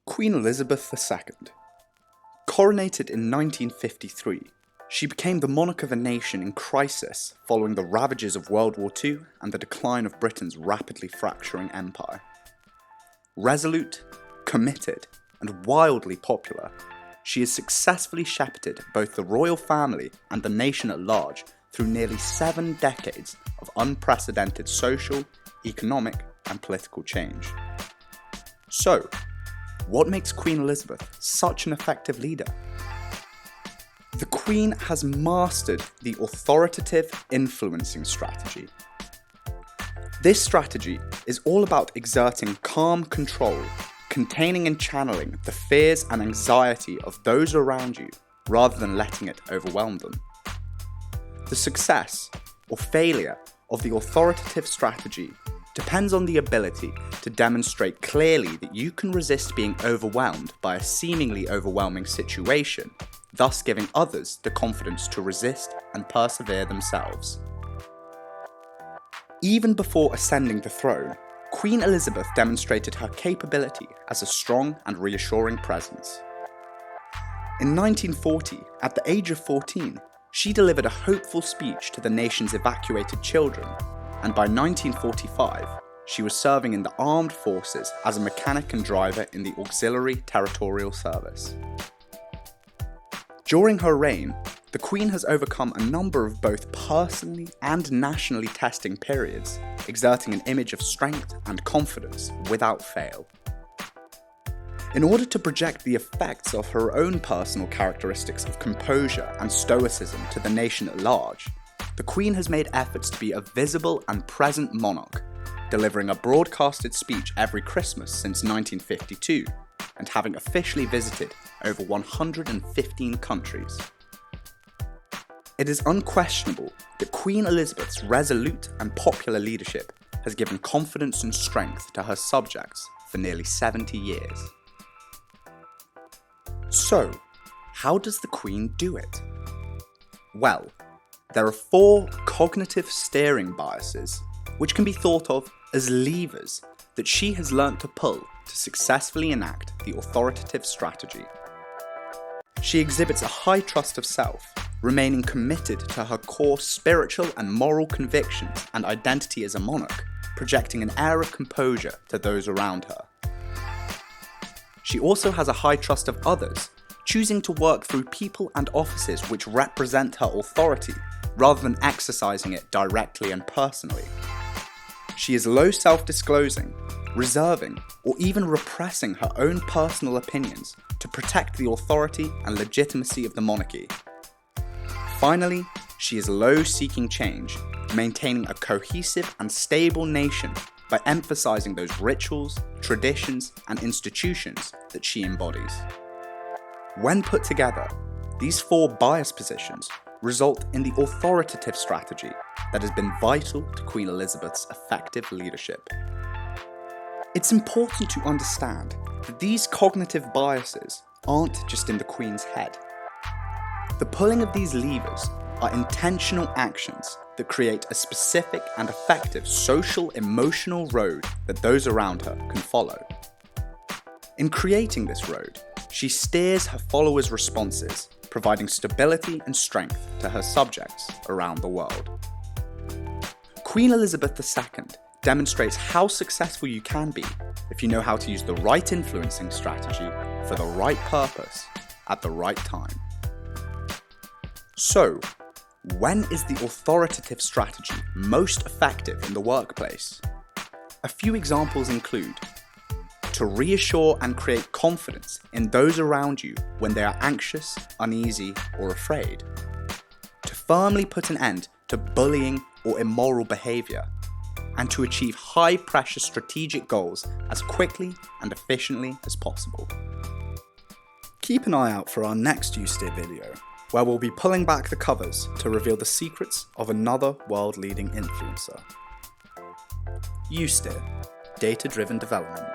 Queen Elizabeth II. Coronated in 1953, she became the monarch of a nation in crisis following the ravages of World War II and the decline of Britain's rapidly fracturing empire. Resolute, committed, and wildly popular, she has successfully shepherded both the royal family and the nation at large through nearly 7 decades of unprecedented social, economic, and political change. So, what makes Queen Elizabeth such an effective leader? The Queen has mastered the authoritative influencing strategy. This strategy is all about exerting calm control, containing and channeling the fears and anxiety of those around you rather than letting it overwhelm them. The success or failure of the authoritative strategy depends on the ability to demonstrate clearly that you can resist being overwhelmed by a seemingly overwhelming situation, thus giving others the confidence to resist and persevere themselves. Even before ascending the throne, Queen Elizabeth demonstrated her capability as a strong and reassuring presence. In 1940, at the age of 14, she delivered a hopeful speech to the nation's evacuated children, and by 1945, she was serving in the armed forces as a mechanic and driver in the Auxiliary Territorial Service. During her reign, the Queen has overcome a number of both personally and nationally testing periods, exerting an image of strength and confidence without fail. In order to project the effects of her own personal characteristics of composure and stoicism to the nation at large, the Queen has made efforts to be a visible and present monarch, delivering a broadcasted speech every Christmas since 1952, and having officially visited over 115 countries. It is unquestionable that Queen Elizabeth's resolute and popular leadership has given confidence and strength to her subjects for nearly 70 years. So, how does the Queen do it? Well, there are 4 cognitive steering biases, which can be thought of as levers that she has learnt to pull to successfully enact the authoritative strategy. She exhibits a high trust of self, remaining committed to her core spiritual and moral convictions and identity as a monarch, projecting an air of composure to those around her. She also has a high trust of others, choosing to work through people and offices which represent her authority, rather than exercising it directly and personally. She is low self-disclosing, reserving, or even repressing her own personal opinions to protect the authority and legitimacy of the monarchy. Finally, she is low seeking change, maintaining a cohesive and stable nation by emphasizing those rituals, traditions, and institutions that she embodies. When put together, these 4 bias positions result in the authoritative strategy that has been vital to Queen Elizabeth's effective leadership. It's important to understand that these cognitive biases aren't just in the Queen's head. The pulling of these levers are intentional actions that create a specific and effective social emotional road that those around her can follow. In creating this road, she steers her followers' responses, providing stability and strength to her subjects around the world. Queen Elizabeth II demonstrates how successful you can be if you know how to use the right influencing strategy for the right purpose at the right time. So, when is the authoritative strategy most effective in the workplace? A few examples include to reassure and create confidence in those around you when they are anxious, uneasy, or afraid. To firmly put an end to bullying or immoral behaviour. And to achieve high-pressure strategic goals as quickly and efficiently as possible. Keep an eye out for our next You Steer video, where we'll be pulling back the covers to reveal the secrets of another world-leading influencer. You Steer, data-driven development.